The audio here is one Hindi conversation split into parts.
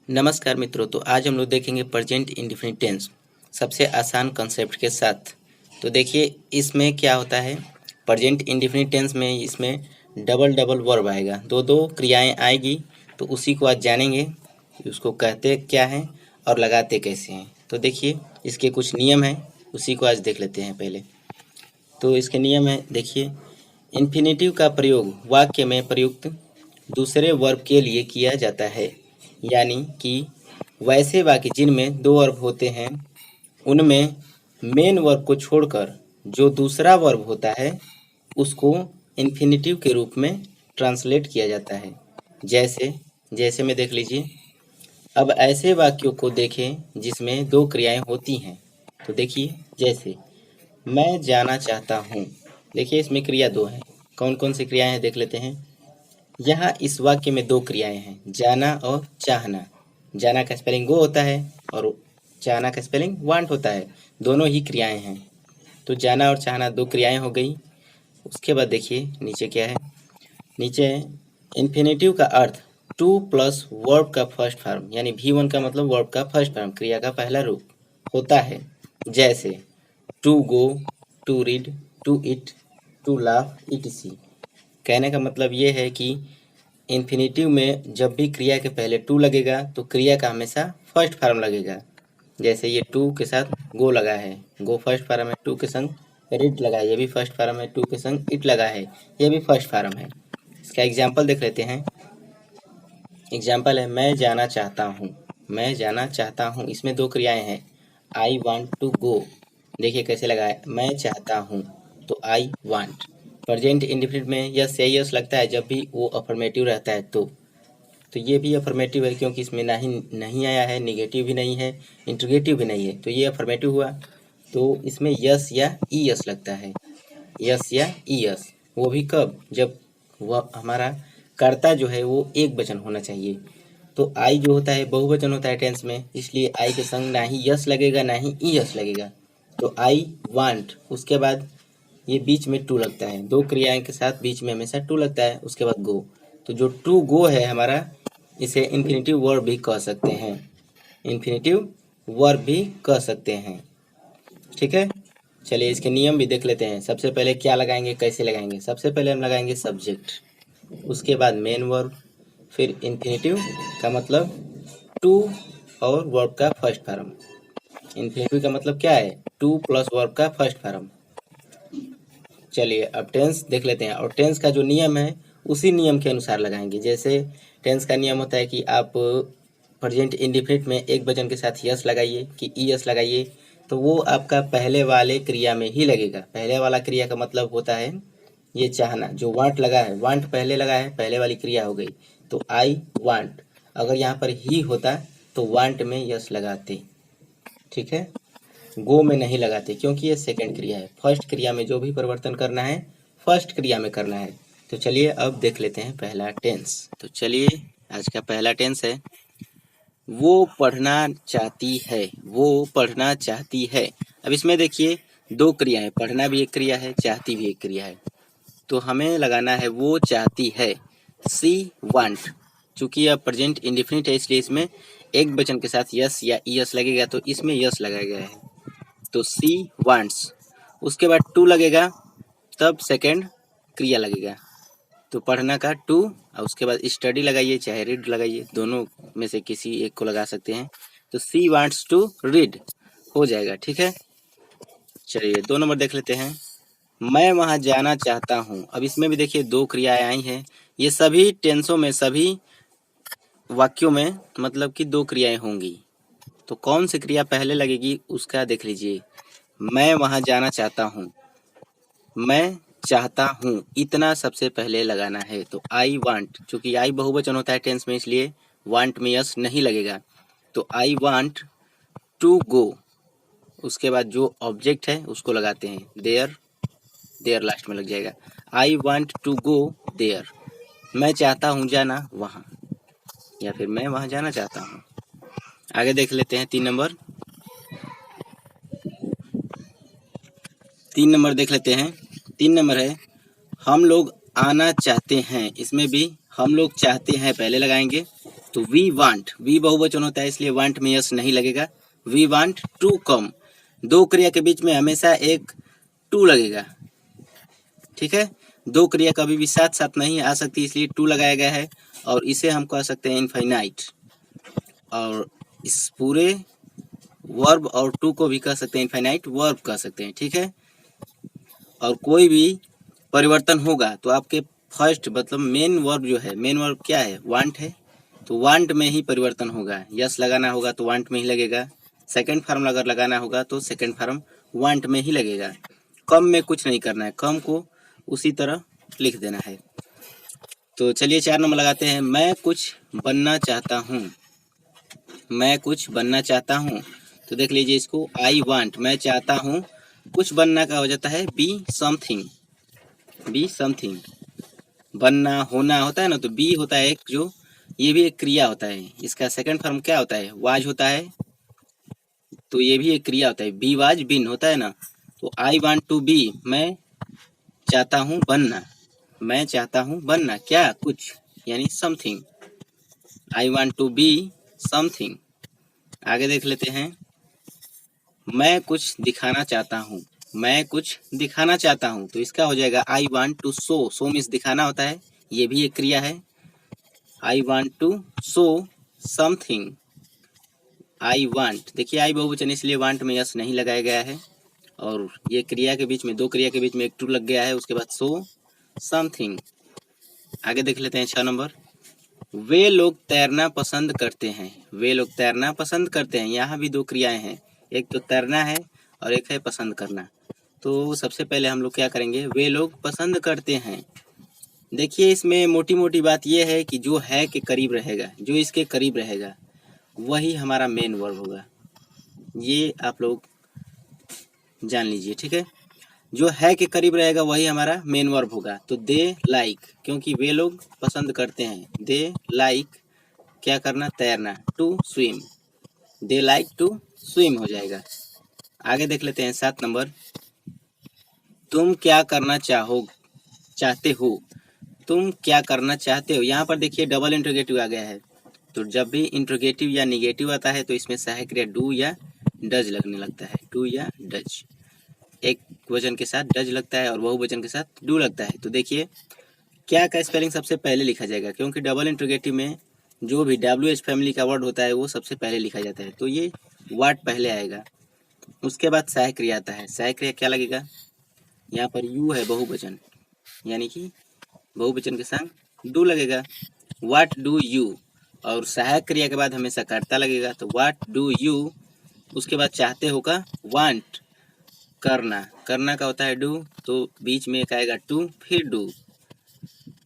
नमस्कार मित्रों। तो आज हम लोग देखेंगे प्रेजेंट इंडेफिनिट टेंस सबसे आसान कंसेप्ट के साथ। तो देखिए इसमें क्या होता है, प्रेजेंट इंडेफिनिट टेंस में इसमें डबल डबल वर्ब आएगा, दो दो क्रियाएं आएगी। तो उसी को आज जानेंगे, उसको कहते क्या हैं और लगाते कैसे हैं। तो देखिए इसके कुछ नियम हैं, उसी को आज देख लेते हैं। पहले तो इसके नियम है, देखिए इन्फिनेटिव का प्रयोग वाक्य में प्रयुक्त दूसरे वर्ब के लिए किया जाता है, यानी कि वैसे वाक्य जिनमें दो वर्ब होते हैं उनमें मेन वर्ब को छोड़कर जो दूसरा वर्ब होता है उसको इन्फिनेटिव के रूप में ट्रांसलेट किया जाता है। जैसे जैसे में देख लीजिए, अब ऐसे वाक्यों को देखें जिसमें दो क्रियाएं होती हैं। तो देखिए जैसे मैं जाना चाहता हूँ, देखिए इसमें क्रिया दो है। कौन कौन सी क्रियाएं हैं देख लेते हैं। यहाँ इस वाक्य में दो क्रियाएं हैं, जाना और चाहना। जाना का स्पेलिंग गो होता है और चाहना का स्पेलिंग वांट होता है, दोनों ही क्रियाएं हैं। तो जाना और चाहना दो क्रियाएं हो गई। उसके बाद देखिए नीचे क्या है, नीचे इन्फिनेटिव का अर्थ टू प्लस वर्ब का फर्स्ट फॉर्म, यानी V1 का मतलब वर्ब का फर्स्ट फॉर्म, क्रिया का पहला रूप होता है। जैसे to go, to read, to eat, to laugh, etc। कहने का मतलब ये है कि इन्फिनेटिव में जब भी क्रिया के पहले टू लगेगा तो क्रिया का हमेशा फर्स्ट फॉर्म लगेगा। जैसे ये टू के साथ गो लगा है, गो फर्स्ट फॉर्म है। टू के संग रीड लगा है, ये भी फर्स्ट फॉर्म है। टू के संग इट लगा है, ये भी फर्स्ट फॉर्म है। इसका एग्जाम्पल देख लेते हैं। एग्जाम्पल है मैं जाना चाहता हूँ, मैं जाना चाहता हूँ। इसमें दो क्रियाएं हैं, आई वॉन्ट टू गो। देखिए कैसे लगा है, मैं चाहता हूँ तो आई वॉन्ट। प्रेजेंट इंडेफिनिट में यस या यस लगता है जब भी वो अफर्मेटिव रहता है। तो ये भी अफर्मेटिव है क्योंकि इसमें नहीं आया है, निगेटिव भी नहीं है, इंट्रोगेटिव भी नहीं है, तो ये अफर्मेटिव हुआ। तो इसमें यस या ई यस लगता है, यस या ई यस। वो भी कब, जब वह हमारा कर्ता जो है वो एक वचन होना चाहिए। तो आई जो होता है बहुवचन होता है टेंस में, इसलिए आई के संग ना ही यस लगेगा ना ही ई यस लगेगा। तो आई वांट, उसके बाद ये बीच में टू लगता है, दो क्रियाएं के साथ बीच में हमेशा टू लगता है। उसके बाद गो, तो जो टू गो है हमारा, इसे इन्फिनेटिव वर्ब भी कह सकते हैं, इन्फिनेटिव वर्ब भी कह सकते हैं। ठीक है, चलिए इसके नियम भी देख लेते हैं। सबसे पहले क्या लगाएंगे, कैसे लगाएंगे। सबसे पहले हम लगाएंगे सब्जेक्ट, उसके बाद मेन वर्ब, फिर इन्फिनेटिव का मतलब टू और वर्ब का फर्स्ट फॉर्म। इन्फिनेटिव का मतलब क्या है, टू प्लस वर्ब का फर्स्ट फॉर्म। चलिए अब टेंस देख लेते हैं, और टेंस का जो नियम है उसी नियम के अनुसार लगाएंगे। जैसे टेंस का नियम होता है कि आप प्रेजेंट इंडेफिनिट में एक वचन के साथ यस लगाइए कि ई यस लगाइए, तो वो आपका पहले वाले क्रिया में ही लगेगा। पहले वाला क्रिया का मतलब होता है ये चाहना, जो वांट लगा है, वांट पहले लगा है, पहले वाली क्रिया हो गई। तो आई वांट, अगर यहाँ पर ही होता तो वांट में यस लगाते। ठीक है, गो में नहीं लगाते क्योंकि ये सेकंड क्रिया है। फर्स्ट क्रिया में जो भी परिवर्तन करना है फर्स्ट क्रिया में करना है। तो चलिए अब देख लेते हैं पहला टेंस। तो चलिए आज का पहला टेंस है, वो पढ़ना चाहती है, वो पढ़ना चाहती है। अब इसमें देखिए दो क्रिया है, पढ़ना भी एक क्रिया है, चाहती भी एक क्रिया है। तो हमें लगाना है वो चाहती है, सी वांट। चूंकि यह प्रेजेंट इंडेफिनिट है इसलिए इसमें एक वचन के साथ यस या ई यस लगेगा, तो इसमें यस लगाया गया है। तो सी वांट्स, उसके बाद टू लगेगा, तब सेकंड क्रिया लगेगा। तो पढ़ना का टू, और उसके बाद स्टडी लगाइए चाहे रीड लगाइए, दोनों में से किसी एक को लगा सकते हैं। तो सी वांट्स टू रीड हो जाएगा। ठीक है, चलिए 2 नंबर देख लेते हैं, मैं वहां जाना चाहता हूं। अब इसमें भी देखिए दो क्रियाएं आई हैं। ये सभी टेंसों में, सभी वाक्यों में मतलब कि दो क्रियाएं होंगी। तो कौन सी क्रिया पहले लगेगी उसका देख लीजिए। मैं वहां जाना चाहता हूँ, मैं चाहता हूँ, इतना सबसे पहले लगाना है। तो आई वांट, चूंकि आई बहुवचन होता है टेंस में इसलिए वांट में यस नहीं लगेगा। तो आई वांट टू गो, उसके बाद जो ऑब्जेक्ट है उसको लगाते हैं, देयर, देयर लास्ट में लग जाएगा। I want to go there, मैं चाहता हूँ जाना वहाँ, या फिर मैं वहाँ जाना चाहता हूँ। आगे देख लेते हैं 3 नंबर। 3 नंबर देख लेते हैं। 3 नंबर है, हम लोग आना चाहते हैं। इसमें भी हम लोग चाहते हैं पहले लगाएंगे, तो वी वांट, वी बहुवचन होता है इसलिए वांट में यस नहीं लगेगा। वी वांट टू कम, दो क्रिया के बीच में हमेशा एक टू लगेगा, ठीक है। दो क्रिया कभी भी साथ साथ नहीं आ सकती इसलिए टू लगाया गया है। और इसे हम कह सकते हैं इनफाइनाइट, और इस पूरे वर्ब और टू को भी कह सकते हैं इनफाइनाइट वर्ब कह सकते हैं, ठीक है। और कोई भी परिवर्तन होगा तो आपके फर्स्ट मतलब मेन वर्ब जो है, मेन वर्ब क्या है, वांट है, तो वांट में ही परिवर्तन होगा। यस लगाना होगा तो वांट में ही लगेगा, सेकंड फॉर्म अगर लगाना होगा तो सेकंड फॉर्म वांट में ही लगेगा। कम में कुछ नहीं करना है, कम को उसी तरह लिख देना है। तो चलिए 4 नंबर लगाते हैं। मैं कुछ बनना चाहता हूँ, मैं कुछ बनना चाहता हूँ। तो देख लीजिए इसको, आई वांट, मैं चाहता हूँ, कुछ बनना का हो जाता है बी समथिंग, बी समथिंग। बनना होना होता है ना, तो बी होता है एक जो, ये भी एक क्रिया होता है, इसका सेकंड फॉर्म क्या होता है, वाज होता है, तो ये भी एक क्रिया होता है, बी वाज बिन होता है ना। तो आई वांट टू बी, मैं चाहता हूँ बनना, मैं चाहता हूँ बनना क्या, कुछ, यानी something. I want to be something. आगे देख लेते हैं। मैं कुछ दिखाना चाहता हूँ, मैं कुछ दिखाना चाहता हूँ, तो इसका हो जाएगा I want to show, show means दिखाना होता है, ये भी एक क्रिया है। I want to show something, I want, देखिए आई बहुवचन इसलिए वांट में यस नहीं लगाया गया है, और ये क्रिया के बीच में, दो क्रिया के बीच में एक टू लग गया है, उसके बाद शो समथिंग। आगे देख लेते हैं 6 नंबर। वे लोग तैरना पसंद करते हैं, वे लोग तैरना पसंद करते हैं। यहाँ भी दो क्रियाएं हैं, एक तो तैरना है और एक है पसंद करना। तो सबसे पहले हम लोग क्या करेंगे, वे लोग पसंद करते हैं। देखिए इसमें मोटी मोटी बात यह है कि जो है के करीब रहेगा, जो इसके करीब रहेगा वही हमारा मेन वर्ब होगा, ये आप लोग जान लीजिए, ठीक है। जो है के करीब रहेगा वही हमारा मेन वर्ब होगा। तो दे लाइक, क्योंकि वे लोग पसंद करते हैं, दे लाइक क्या करना, तैरना, to swim, they like to swim हो जाएगा। आगे देख लेते हैं 7 नंबर। तुम क्या करना चाहते हो, तुम क्या करना चाहते हो। यहाँ पर देखिए डबल इंट्रोगेटिव आ गया है, तो जब भी इंट्रोगेटिव या निगेटिव आता है तो इसमें सहायक क्रिया डू या डज लगने लगता है, डू या डज। एक वचन के साथ डज लगता है और बहुवचन के साथ डू लगता है। तो देखिए क्या का स्पेलिंग सबसे पहले लिखा जाएगा, क्योंकि डबल इंट्रोगेटिव में जो भी WH फैमिली का वर्ड होता है वो सबसे पहले लिखा जाता है, तो ये वर्ड पहले आएगा, उसके बाद सहायक क्रिया आता है। सहायक क्रिया क्या लगेगा, यहाँ पर यू है बहुवचन, यानी कि बहुवचन के संग डू लगेगा, व्हाट डू यू, और सहायक क्रिया के बाद हमेशा कर्ता लगेगा, तो व्हाट डू यू, उसके बाद चाहते हो का वांट, करना, करना का होता है डू, तो बीच में एक आएगा टू फिर do,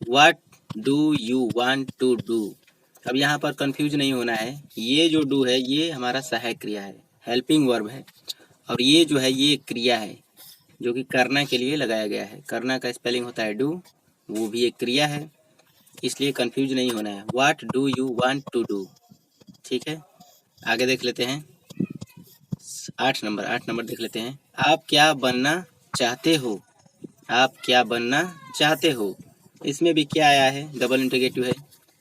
what do you want to do. अब यहाँ पर कंफ्यूज नहीं होना है, ये जो डू है ये हमारा सहायक क्रिया है, हेल्पिंग वर्ब है, और ये जो है ये क्रिया है जो कि करना के लिए लगाया गया है। करना का स्पेलिंग होता है डू, वो भी एक क्रिया है, इसलिए कंफ्यूज नहीं होना है, what do you want to do, ठीक है। आगे देख लेते हैं 8 नंबर, 8 नंबर देख लेते हैं। आप क्या बनना चाहते हो, आप क्या बनना चाहते हो। इसमें भी क्या आया है, डबल इंटीग्रेटिव है,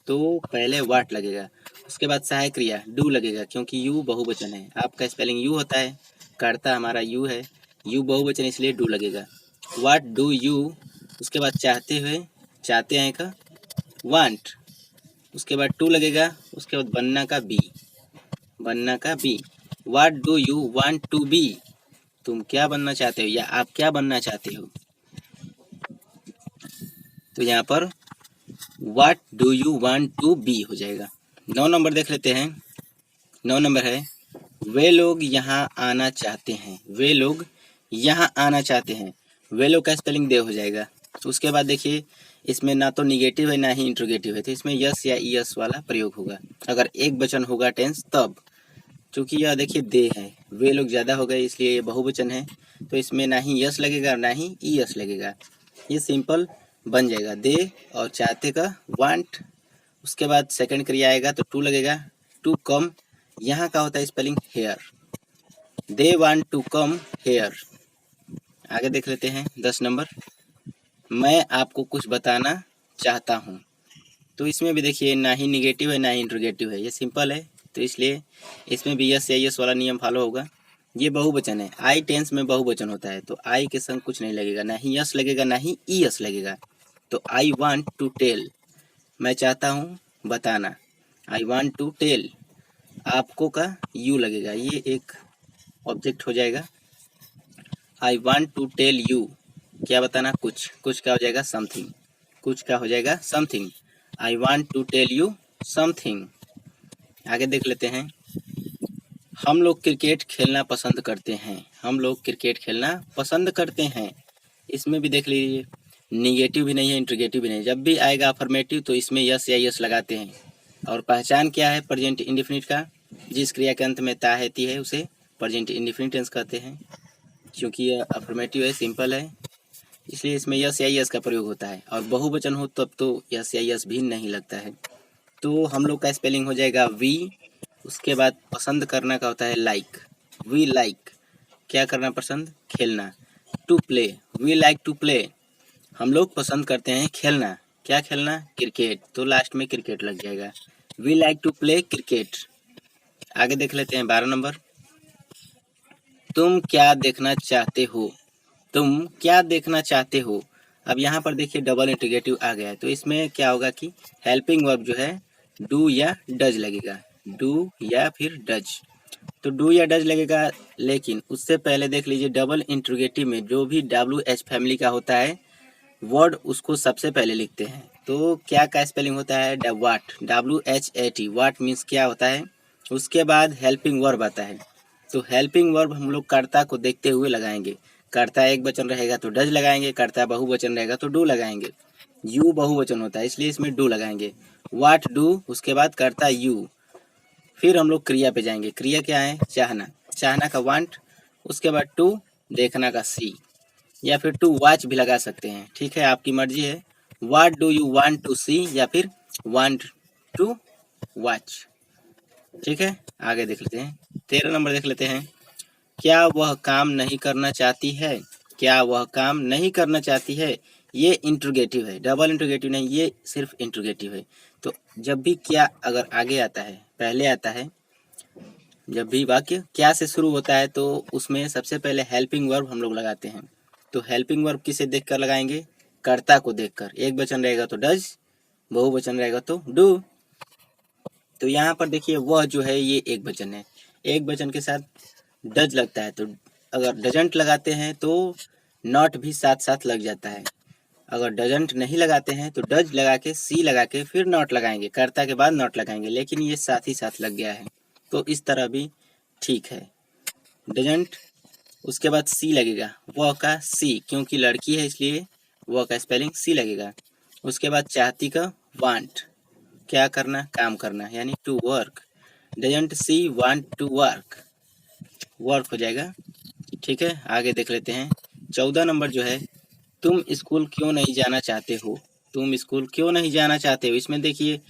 तो पहले वाट लगेगा, उसके बाद सहायक क्रिया डू लगेगा, क्योंकि यू बहुवचन है, आपका स्पेलिंग यू होता है, कर्ता हमारा यू है, यू बहुवचन इसलिए डू लगेगा। व्हाट डू यू, उसके बाद चाहते हुए, चाहते हैं का वांट, उसके बाद टू लगेगा, उसके बाद बनना का बी, बनना का be. What do you want to be, तुम क्या बनना चाहते हो या आप क्या बनना चाहते हो। तो यहाँ पर what do you want to be हो जाएगा। 9 नंबर देख लेते हैं। 9 नंबर है वे लोग यहाँ आना चाहते हैं, वे लोग यहाँ आना चाहते हैं, वे लोग का स्पेलिंग दे हो जाएगा। उसके बाद देखिए इसमें ना तो निगेटिव है ना ही इंट्रोगेटिव है, तो इसमें यस या ईएस वाला प्रयोग होगा अगर एक वचन होगा टेंस तब। चूंकि यह देखिए दे है, वे लोग ज़्यादा हो गए इसलिए ये बहुवचन है, तो इसमें ना ही यस लगेगा और ना ही ईएस लगेगा, ये सिंपल बन जाएगा दे और चाहते का वांट। उसके बाद सेकंड क्रिया आएगा तो टू लगेगा, टू कम, यहाँ का होता है spelling here, they want to come here. आगे देख लेते हैं 10 नंबर। मैं आपको कुछ बताना चाहता हूँ, तो इसमें भी देखिए ना ही निगेटिव है ना ही इंट्रोगेटिव है, ये सिंपल है, तो इसलिए इसमें भी यस या यस वाला नियम फॉलो होगा। ये बहुवचन है, आई टेंस में बहुवचन होता है, तो आई के संग कुछ नहीं लगेगा, ना ही यस लगेगा ना ही ई यस लगेगा। तो आई वांट टू टेल, मैं चाहता हूँ बताना, आई वांट टू टेल, आपको का यू लगेगा, ये एक ऑब्जेक्ट हो जाएगा। I want to tell you, क्या बताना, कुछ, कुछ क्या हो जाएगा, समथिंग, कुछ क्या हो जाएगा, something. I want to tell you something. आगे देख लेते हैं, हम लोग क्रिकेट खेलना पसंद करते हैं, हम लोग क्रिकेट खेलना पसंद करते हैं। इसमें भी देख लीजिए, निगेटिव भी नहीं है इंट्रोगेटिव भी नहीं, जब भी आएगा अफर्मेटिव तो इसमें यस या यस लगाते हैं। और पहचान क्या है प्रेजेंट इंडेफिनिट का, जिस क्रिया के अंत में ता रहती है उसे प्रेजेंट इंडेफिनिट टेंस कहते हैं, क्योंकि यह अफर्मेटिव है, सिंपल है, इसलिए इसमें यस या यस का प्रयोग होता है। और बहुवचन हो तब तो यस या यस भी नहीं लगता है। तो हम लोग का स्पेलिंग हो जाएगा वी, उसके बाद पसंद करना का होता है लाइक, वी लाइक, क्या करना पसंद, खेलना। To play, we like to play, हम लोग पसंद करते हैं खेलना, क्या खेलना, क्रिकेट, तो लास्ट में क्रिकेट लग जाएगा, we like to play cricket. आगे देख लेते हैं 12 नंबर, तुम क्या देखना चाहते हो, तुम क्या देखना चाहते हो। अब यहाँ पर देखिए डबल इंटीग्रेटिव आ गया है, तो इसमें क्या होगा कि हेल्पिंग वर्ब जो है डू या डज लगेगा, डू या फिर डज, तो डू या डज लगेगा। लेकिन उससे पहले देख लीजिए डबल इंट्रोगेटिव में जो भी WH फैमिली का होता है वर्ड उसको सबसे पहले लिखते हैं। तो क्या का स्पेलिंग होता है, वाट, WHAT, वाट मीन्स क्या होता है। उसके बाद हेल्पिंग वर्ब आता है, तो हेल्पिंग वर्ब हम लोग कर्ता को देखते हुए लगाएंगे, कर्ता एक वचन रहेगा तो डज लगाएंगे, कर्ता बहुवचन रहेगा तो डू लगाएंगे। यू बहुवचन होता है इसलिए इसमें डू लगाएंगे, वाट डू, उसके बाद कर्ता यू, फिर हम लोग क्रिया पे जाएंगे, क्रिया क्या है, चाहना, चाहना का वांट, उसके बाद टू, देखना का सी, या फिर टू वॉच भी लगा सकते हैं, ठीक है आपकी मर्जी है। What do you want to see या फिर वांट टू वॉच, ठीक है। आगे देख लेते हैं 13 नंबर देख लेते हैं, क्या वह काम नहीं करना चाहती है, क्या वह काम नहीं करना चाहती है, ये इंट्रोगेटिव है, डबल इंट्रोगेटिव नहीं, ये सिर्फ इंट्रोगेटिव है। तो जब भी क्या अगर आगे आता है, पहले आता है, जब भी वाक्य क्या से शुरू होता है तो उसमें सबसे पहले हेल्पिंग वर्ब हम लोग लगाते हैं। तो हेल्पिंग वर्ब किसे देखकर लगाएंगे, कर्ता को देखकर, एक वचन रहेगा तो डज, बहुवचन रहेगा तो डू। तो यहाँ पर देखिए वह जो है ये एक वचन है, एक वचन के साथ डज लगता है, तो अगर डजंट लगाते हैं तो नॉट भी साथ साथ लग जाता है। अगर डजंट नहीं लगाते हैं तो डज लगा के सी लगा के फिर नॉट लगाएंगे, कर्ता के बाद नॉट लगाएंगे, लेकिन ये साथ ही साथ लग गया है तो इस तरह भी ठीक है। डजंट, उसके बाद सी लगेगा, वह का सी, क्योंकि लड़की है इसलिए वह का स्पेलिंग सी लगेगा। उसके बाद चाहती का वांट, क्या करना, काम करना, यानी to work, doesn't she want to work, work हो जाएगा, ठीक है। आगे देख लेते हैं 14 नंबर जो है, तुम स्कूल क्यों नहीं जाना चाहते हो, तुम स्कूल क्यों नहीं जाना चाहते हो। इसमें देखिए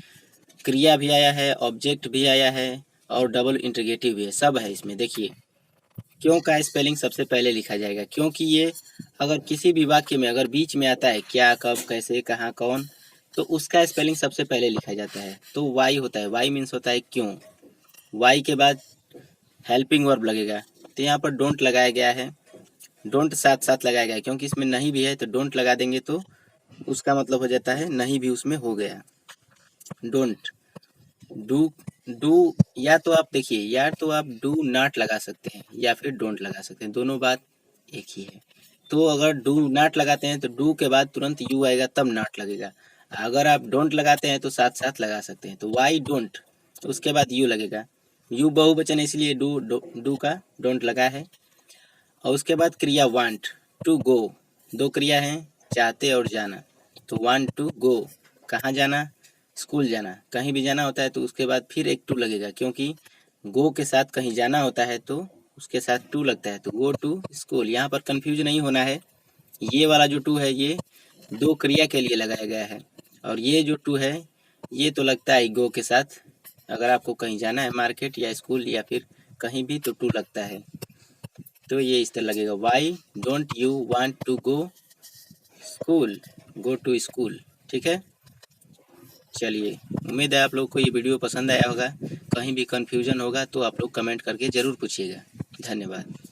क्रिया भी आया है, ऑब्जेक्ट भी आया है और डबल इंटीग्रेटिव भी है, सब है इसमें। देखिए क्यों का स्पेलिंग सबसे पहले लिखा जाएगा, क्योंकि ये अगर किसी भी वाक्य में अगर बीच में आता है क्या, कब, कैसे, कहाँ, कौन, तो उसका स्पेलिंग सबसे पहले लिखा जाता है। तो वाई होता है, वाई मीन्स होता है क्यों, वाई के बाद हेल्पिंग वर्ब लगेगा, तो यहाँ पर डोंट लगाया गया है, डोंट साथ साथ लगाया गया है, क्योंकि इसमें नहीं भी है तो डोंट लगा देंगे तो उसका मतलब हो जाता है नहीं भी उसमें हो गया। डोंट, डू, डू या तो आप देखिए, या तो आप डू नॉट लगा सकते हैं या फिर डोंट लगा सकते हैं, दोनों बात एक ही है। तो अगर डू नॉट लगाते हैं तो डू के बाद तुरंत यू आएगा तब नॉट लगेगा, अगर आप डोंट लगाते हैं तो साथ साथ लगा सकते हैं, तो वाई डोंट, उसके बाद यू लगेगा, यू बहुवचन है इसलिए डू का डोंट लगा है। और उसके बाद क्रिया वांट टू गो, दो क्रिया हैं, चाहते और जाना, तो वांट टू गो, कहाँ जाना, स्कूल जाना, कहीं भी जाना होता है तो उसके बाद फिर एक टू लगेगा, क्योंकि गो के साथ कहीं जाना होता है तो उसके साथ टू लगता है, तो गो टू स्कूल। यहाँ पर कंफ्यूज नहीं होना है, ये वाला जो टू है ये दो क्रिया के लिए लगाया गया है, और ये जो टू है ये तो लगता है गो के साथ, अगर आपको कहीं जाना है मार्केट या स्कूल या फिर कहीं भी तो टू लगता है, तो ये इस तरह लगेगा, why don't you want to go school, go to school, ठीक है। चलिए, उम्मीद है आप लोग को ये वीडियो पसंद आया होगा। कहीं भी कन्फ्यूजन होगा तो आप लोग कमेंट करके ज़रूर पूछिएगा। धन्यवाद।